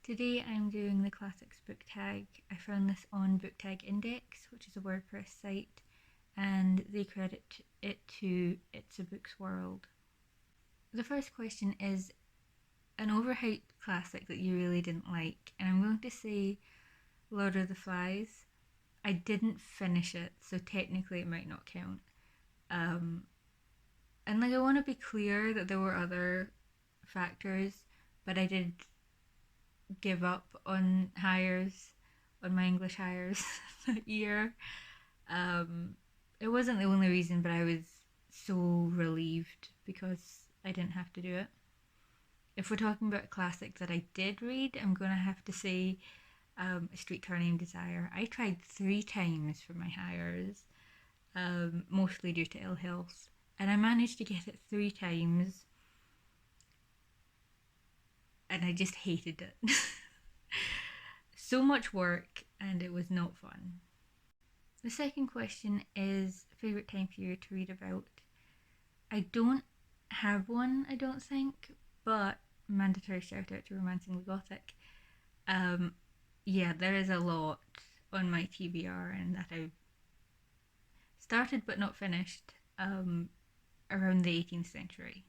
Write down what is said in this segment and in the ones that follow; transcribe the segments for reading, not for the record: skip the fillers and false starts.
Today I'm doing the Classics book tag. I found this on Book Tag Index, which is a WordPress site, and they credit it to It's a Book's World. The first question is an overhyped classic that you really didn't like, and I'm going to say Lord of the Flies. I didn't finish it, so technically it might not count. And I want to be clear that there were other factors, but I did give up on my English hires that year. It wasn't the only reason, but I was so relieved because I didn't have to do it. If we're talking about a classic that I did read, I'm going to have to say A Streetcar Named Desire. I tried 3 times for my hires, mostly due to ill health, and I managed to get it 3 times, and I just hated it. So much work, and it was not fun. The second question is favourite time period to read about. I don't have one, I don't think, but mandatory shout out to Romancing the Gothic. Yeah, there is a lot on my TBR and that I've started but not finished around the 18th century.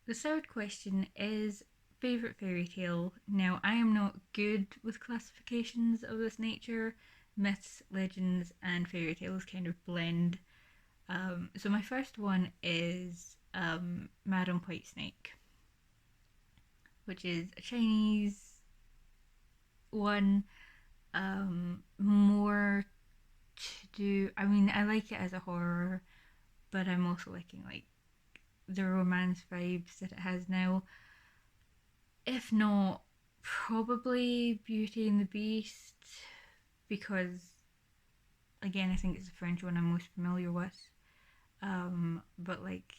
The third question is favourite fairy tale. Now, I am not good with classifications of this nature. Myths, legends, and fairy tales kind of blend. So my first one is Madame Whitesnake, which is a Chinese one. More to do. I mean, I like it as a horror, but I'm also liking like the romance vibes that it has now. If not, probably Beauty and the Beast, because again, I think it's the French one I'm most familiar with. But like,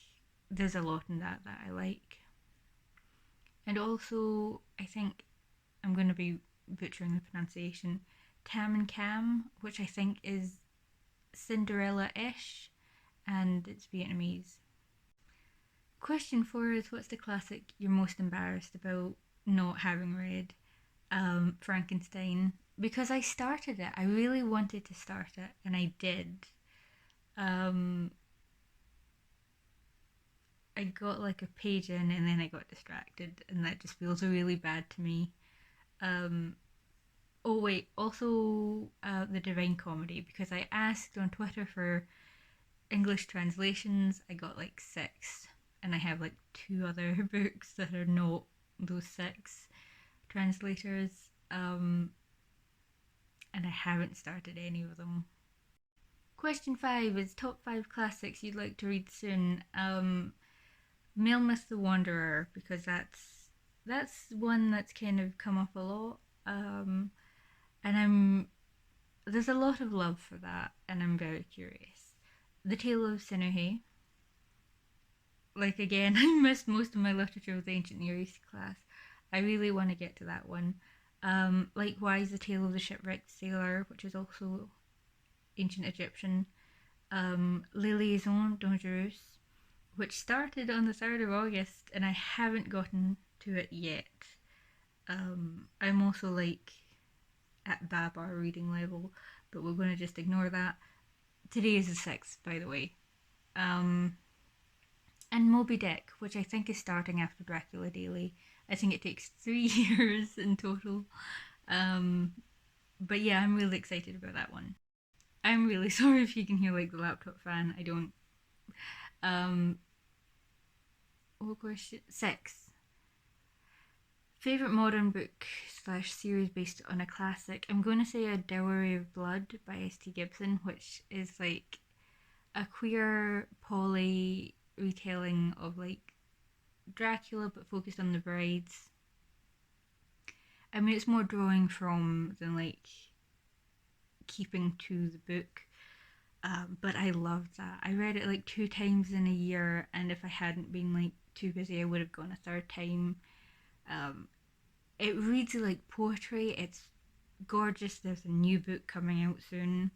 there's a lot in that I like. And also, I think I'm going to be butchering the pronunciation, Tam and Cam, which I think is Cinderella-ish, and it's Vietnamese. Question 4 is what's the classic you're most embarrassed about not having read? Frankenstein. Because I started it. I really wanted to start it, and I did. I got like a page in and then I got distracted, and that just feels really bad to me. Oh wait, also the Divine Comedy, because I asked on Twitter for English translations. I got like 6, and I have like 2 other books that are not those 6 translators, and I haven't started any of them. Question 5 is top 5 classics you'd like to read soon. Melmoth the Wanderer, because that's one that's kind of come up a lot, and there's a lot of love for that, and I'm very curious. The Tale of Sinuhe. Like again, I missed most of my literature with Ancient Near East class. I really want to get to that one. Likewise, The Tale of the Shipwrecked Sailor, which is also ancient Egyptian. Les Liaisons Dangereuses, which started on the 3rd of August, and I haven't gotten to it yet. I'm also like at Babar reading level, but we're going to just ignore that. Today is the 6th, by the way. And Moby Dick, which I think is starting after Dracula Daily. I think it takes 3 years in total. But yeah, I'm really excited about that one. I'm really sorry if you can hear like the laptop fan. I don't. What question? 6. Favorite modern book / series based on a classic. I'm going to say A Dowry of Blood by S.T. Gibson, which is like a queer poly retelling of like Dracula, but focused on the brides. I mean, it's more drawing from than like keeping to the book. But I loved that. I read it like 2 times in a year, and if I hadn't been like too busy, I would have gone a 3rd time. It reads like poetry. It's gorgeous. There's a new book coming out soon,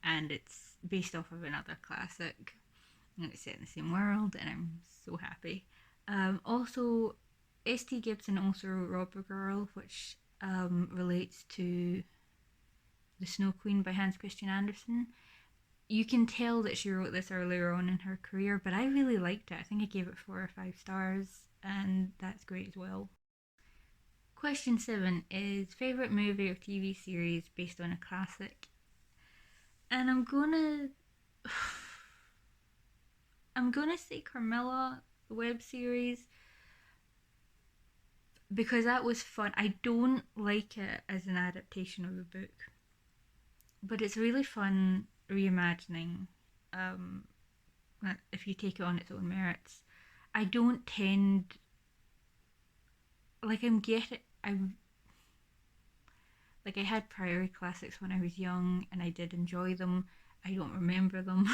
and it's based off of another classic, and it's set in the same world, and I'm so happy. Also, S.T. Gibson also wrote Robber Girl, which relates to The Snow Queen by Hans Christian Andersen. You can tell that she wrote this earlier on in her career, but I really liked it. I think I gave it 4 or 5 stars, and that's great as well. Question 7 is favourite movie or TV series based on a classic. And I'm gonna say Carmilla, the web series, because that was fun. I don't like it as an adaptation of a book, but it's really fun reimagining, if you take it on its own merits. I don't tend, like, I had prior classics when I was young and I did enjoy them. I don't remember them.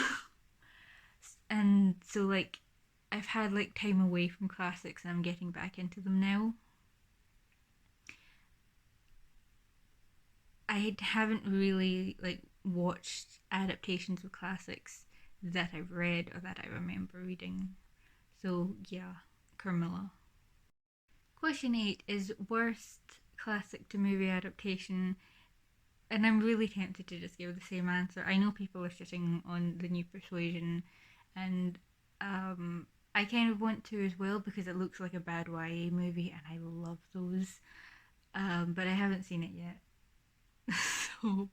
And so, like, I've had like time away from classics and I'm getting back into them now. I haven't really like watched adaptations of classics that I've read or that I remember reading. So yeah, Carmilla. Question 8 is worst classic to movie adaptation, and I'm really tempted to just give the same answer. I know people are shitting on the new Persuasion, and I kind of want to as well because it looks like a bad YA movie, and I love those. But I haven't seen it yet. So,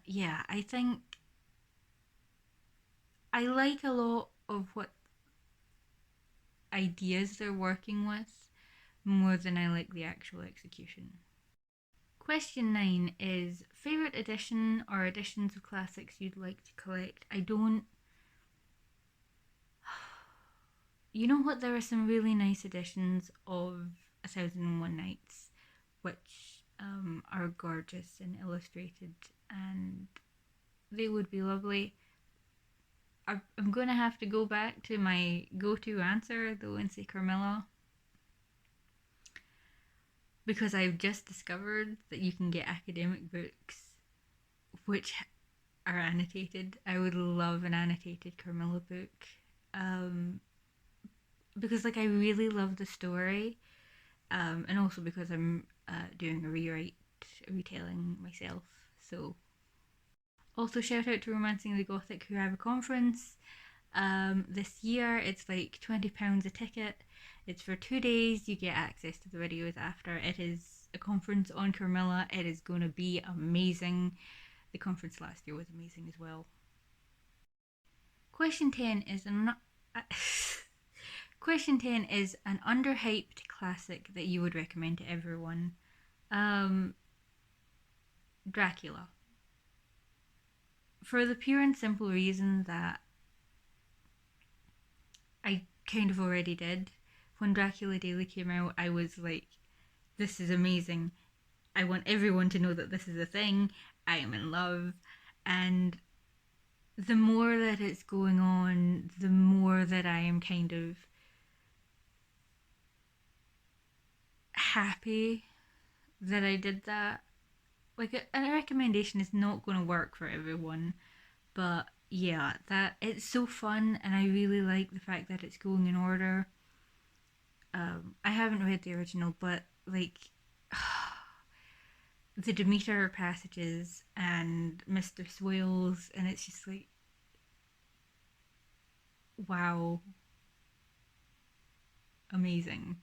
yeah, I think I like a lot of what ideas they're working with more than I like the actual execution. Question 9 is favourite edition or editions of classics you'd like to collect. I don't. You know what? There are some really nice editions of 1001 Nights, which are gorgeous and illustrated, and they would be lovely. I'm going to have to go back to my go-to answer, though, and say Carmilla, because I've just discovered that you can get academic books which are annotated. I would love an annotated Carmilla book, because like I really love the story, and also because I'm doing a retelling myself. So also shout out to Romancing the Gothic, who have a conference this year. It's like £20 a ticket. It's for 2 days. You get access to the videos after. It is a conference on Carmilla. It is going to be amazing. The conference last year was amazing as well. Question 10 is Question 10 is an underhyped classic that you would recommend to everyone. Dracula. For the pure and simple reason that I kind of already did. When Dracula Daily came out, I was like, this is amazing. I want everyone to know that this is a thing. I am in love. And the more that it's going on, the more that I am kind of happy that I did that. Like, a recommendation is not going to work for everyone, but yeah, that it's so fun, and I really like the fact that it's going in order. I haven't read the original, but like the Demeter passages and Mr. Swales, and it's just like, wow, amazing.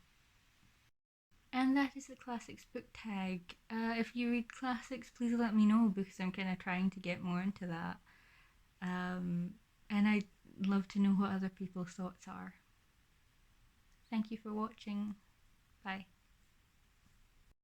And that is the classics book tag. If you read classics, please let me know because I'm kind of trying to get more into that. And I'd love to know what other people's thoughts are. Thank you for watching. Bye.